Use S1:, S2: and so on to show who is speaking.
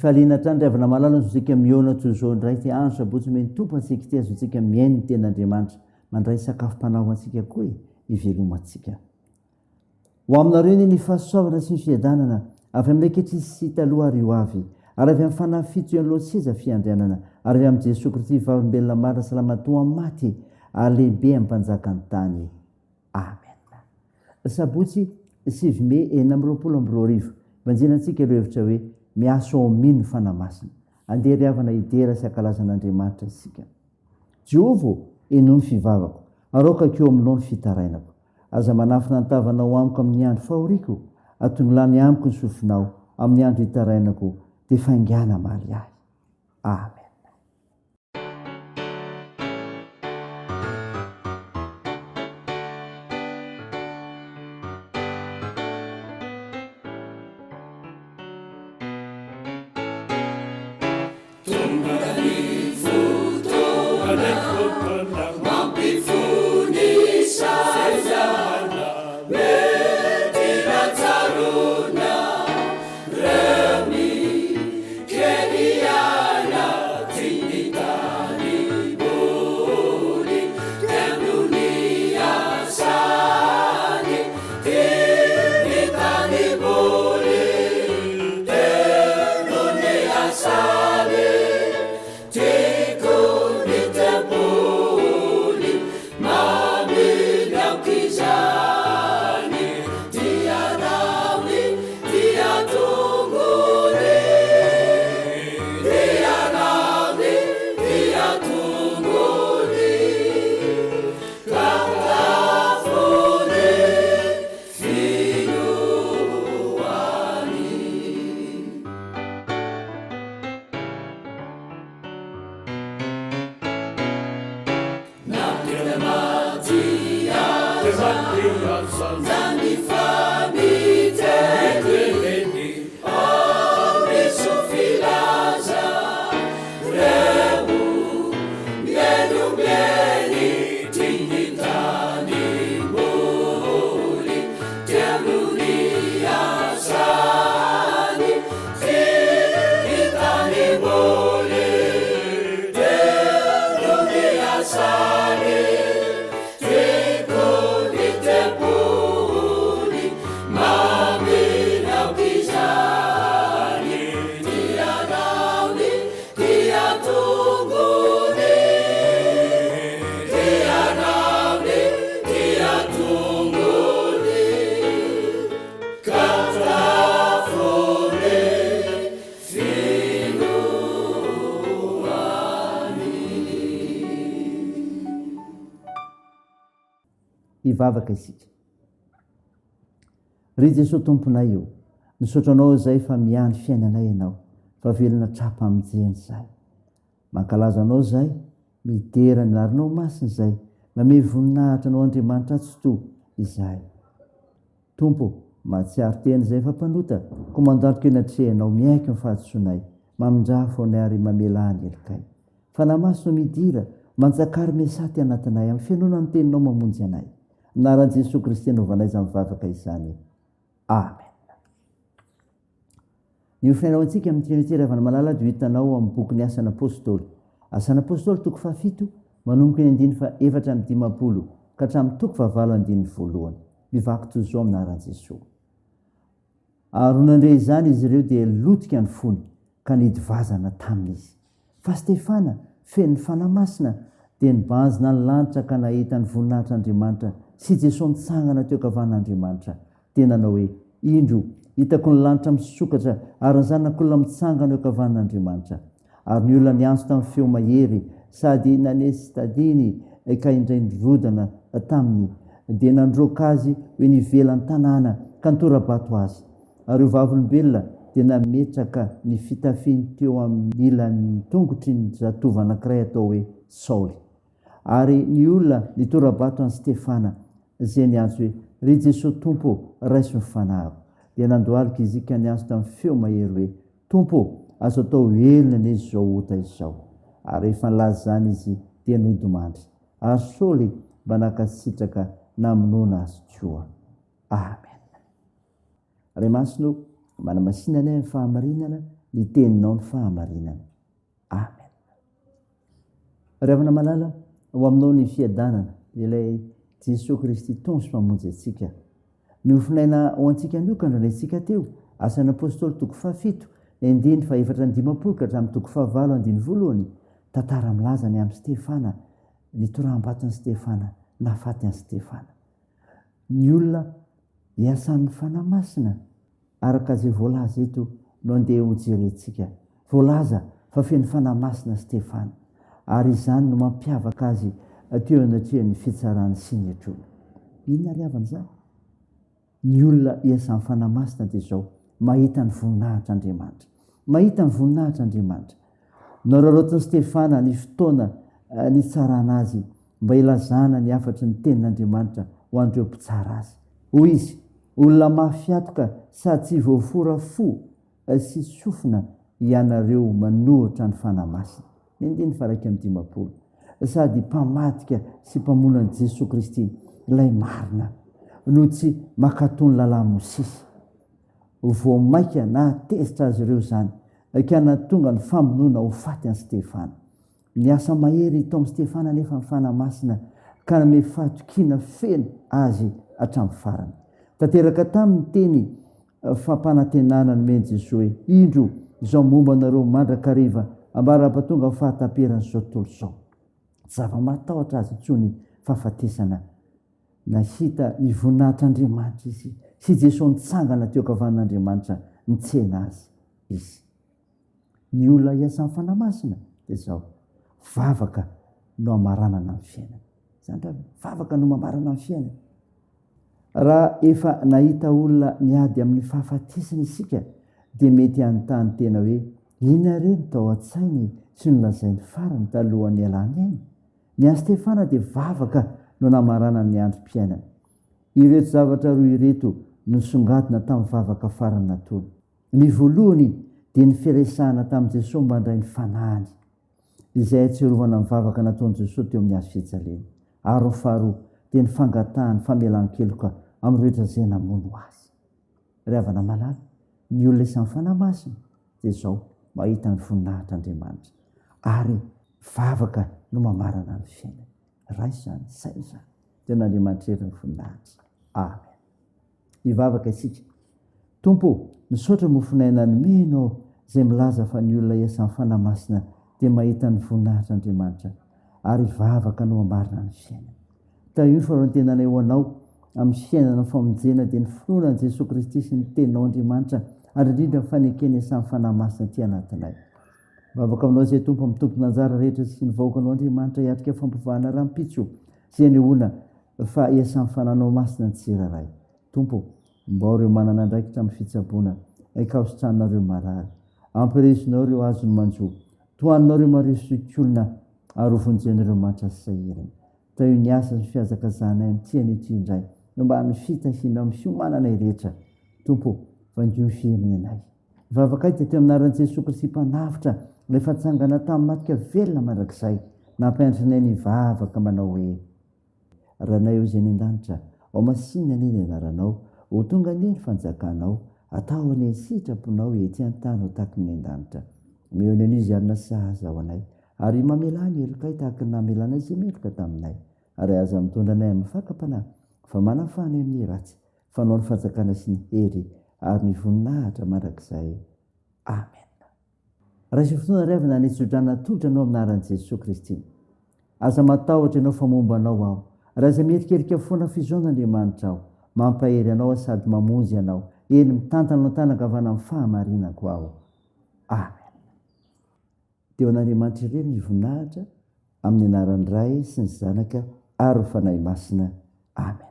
S1: faliana trandriavana malala zosika miona toyzao ndray ty andro sabotsy me nitompo antsika ty azontsika miainy ny ten'Andriamanitra mandray sakafom-panao antsika koa ivelomatsika ho aminareo ny fahasoavana sy ny fiadanana avy amin'ny ankehitriny sy taloha ary ho avy ary avy amin'ny fanafito ian'Loha seza fiandrianana ary avy amin'ny Jesosy Kristy vavim-belona marina salamatoa maty alehibe amin'ny mpanjaka ny tany amen. Sabotsy 7 May 2022 vanjinantsika ireo hevitra hoe miasa ao mino ny fanamasina andeha riavana idera sy ankalazan'Andriamanitra isika. Jehovah eno ny fivavako aroka keo aminao ny fitarainako aza manafina nitavanao amiko amin'ny andro fahoriko atonolany amiko ny sofinao amin'ny andro hitarainako dia faingana maly ahy. Amen. Hivavaka isika. Ry Jesosy tomponay io, nisotranao zay fa miany fiainanay ianao, fa velona trapa aminjeny zay. Mankalaza anao zay, midera ny larinao masiny zay, mame voninahitra anao Andriamanitra atsoto izay. Tompo, mahatsiaro teny zay fa mpanota, ko mandaliko enatrehanao miaiky ny fahatsoanay, mamindrafo anay ary mamela ny elikay. Fa namasino midira, manjakary mesaty anatinay amin'ny fianona amin'ny teninao mamonjy anay. Naran'i Jesosy Kristy anaovanay izany mivavaka izany. Amen. Ny ofinainao antsika amin'ny trinitera avana malala dia hitanao amin'ny boky Asan'ny Apôstôly. Asan'ny Apôstôly toko 7 manomboka ny 4:50 ka hatramin'ny toko 8:1. Mivaky toy izao amin'ny anaran'i Jesosy. Ary nandre izany izy ireo dia lotika ny fony ka nidivazana tamin'izy. Fa Stefana feno ny fanamasina dia nibanjina ny lanitra ka nahita ny voninahitr'Andriamanitra sy Jesosy nitsangana teo ankavan'Andriamanitra. Tena nanao hoe indro hitako ny lanitra misokatra ary ny zanak'olona mitsangana eo ankavan'Andriamanitra. Ary ny olona niantso tamin'ny feo mahery sady nanesy tadiny ka indray nirodana taminy dia nandroaka azy hoe nivelan'ny tanàna ka nitorabato azy. Ary io vavolombelona dia nametraka ny fitafiny teo amin'ny ilan'ny tongotry ny zatovo anankiray atao hoe Saoly. Ary ny olona nitorabato an'i Stefana izay niantso hoe ry Jesosy Tompo, raiso ny fanahiko. Dia nandohalika izy ka niantso tamin'ny feo mahery hoe Tompo, azo atao elona anie izao ota izao. Ary rehefa nilaza zany izy dia nodimandry. Ary Saoly mba nankasitraka namonoana azy koa. Amen. Ray masino, manamasina anay amin'ny fahamarinana ny teninao ny fahamarinana. Amen. Ravana malala ho aminao ny fiadanana ilay Jesosy Kristy taony sy mpamonjy antsika. Ny ofinaina ho antsika nio ka ndranaitsika teo asan'ny apôstôly toko 7 andiny fa 4:10 ka hatramin'ny toko 9:20 tantara milaza ny amin'ny Stefana, ny toram-baton'ny Stefana, nafaty an'i Stefana. Ny olona hiasan'ny fanamasina araka izay voalaza eto no andeha ho jerentsika. Voalaza fa feno fanamasina Stefana ary izany no mampiavaka azy teo anatrehan'ny fitsarany sy ny hetrona. Inona riavana izany? Ny olona hiasan'ny fanamasina dia izao, mahita ny voninahitr'Andriamanitra. Mahita ny voninahitr'Andriamanitra. Noraraotin'i Stefana ny fotoana ny tsarana azy mba ilazana ny afatry ny tenin'Andriamanitra ho an'ireo mpitsara azy. Hoy izy, olona mafiatoka sady tsy voafora fo sy sofina ianareo manohitra ny fanamasina. Andiny 2:10 sady mpamadika sy mpamonan'i Jesosy Kristy ilay marina no tsy makatony lalàna mosisy. Vao maika na tezitra azy ireo izany ka nahatonga ny famonoana ho faty an'i Stefana. Niasa mahery tao amin'i Stefana nefa ny fanamasina ka nome fahatokiana feno azy hatramin'ny farany. Tanteraka tamin'ny teny fampanantenana nomeny Jesosy hoe, indro izao momba anareo mandrakariva ambara-pahatonga ny fahataperan'izao tontolo izao. Zava-matahotra azy intsony fahafatesana. Nahita ny voninahitr'Andriamanitra izy sy Jesosy nitsangana teo ankavan'Andriamanitra nitsena azy izy. Ny olona hiasan'ny fanamasina dia izao, vavaka no hamaranana ny fiainana. Izany raha vavaka no mamarana ny fiainana. Raha efa nahita olona niady amin'ny fahafatesana isika dia mety hanontany tena hoe, inona re no tao an-tsainy sy nolazainy farany talohan'ny ialany ainy? Ny an'i Stefana dia vavaka no namarana ny androm-piainana. Ireto zavatra roa ireto no songadina tamin'ny vavaka farany nataony. Ny voalohany dia ny firesahana tamin'i Jesosy mba handray ny fanahiny, izay atsiarovana ny vavaka nataon'i Jesosy teo amin'ny hazo fijaliana. Ary ny faharoa dia ny fangatahany famelan-keloka amin'ny rehetra izay namono azy. Ry havana malala, ny olona isan'ny fanamasina dia izao, mahita ny voninahitr'Andriamanitra ary vavaka no mamarana ny fiainana. Ray izany, say izany, teo n'Andriamanitra ery ny voninahitra. Amen. Hivavaka isika. Tompo, misaotra mofinaina ny menao izay milaza fa ny olona hiasan'ny fanamasina dia mahita ny voninahitr'Andriamanitra ary vavaka no mamarana ny fiainana. Io faharoantenanay ho anao amin'ny fiainana famonjena dia ny finoanan'i Jesosy Kristy sy ny teninao Andriamanitra ary indrindra ny fanekena hiasan'ny fanamasina ty anatinay. Vavaka aminao izay tompo amin'ny tompona anjara rehetra sy ny vahoakanao Andriamanitra hiatrika fampovahana rahampitso izay nehoana fa hiasan'ny fananao masina ny tsiraray. Tompo, mbao ireo manana andraikitra amin'ny fitsaboana, ikaositranareo marary, ampiresinao ireo azony manjo, tohaninao ireo maresokolona ary hovonjenareo mantra sy sahirana. Io ny asa sy fiazakazanay amin'ity indray, mba ny fitahiana amin'ny fiomananay rehetra. Tompo, vangio fiainanay. Vavakay dia teo amin'ny anaran'i Jesosy Kristy mpanafitra, rehefa tsangana tamin'ny matika velona mandrakizay, nampiandrinay ny vavaka manao hoe, ranay eo izay ny an-danitra, ao masinina anie ny anaranao, ho tonga anie ny fanjakanao, atao anie ny sitraponao ety an-tany ho taky ny an-danitra. Meo ny anizy arina sahaza ao anay, ary mamela ny elokay tahaka ny namelanay izay meloka taminay, ary aza mitondra anay amin'ny fakapanahy, fa manafana amin'ny ratsy, fanao ny fanjakana sy ny hery ary ny voninahitra mandrakizay. Amen. Raha izay fotoana ry avana nitsodrana tongotra anao amin'ny anaran'i Jesosy Kristy. Aza matahotra ianao fa momba anao aho. Raha izay mierikerika foana fizaon'Andriamanitra aho, mampahery anao sady mamonjy anao, eny mitantana ny tanakavana amin'ny fahamarinako aho. Amen. Teo an'Andriamanitra irery ny voninahitra amin'ny anaran'ny Ray sy ny Zanaka ary ny Fanahy Masina. Amen.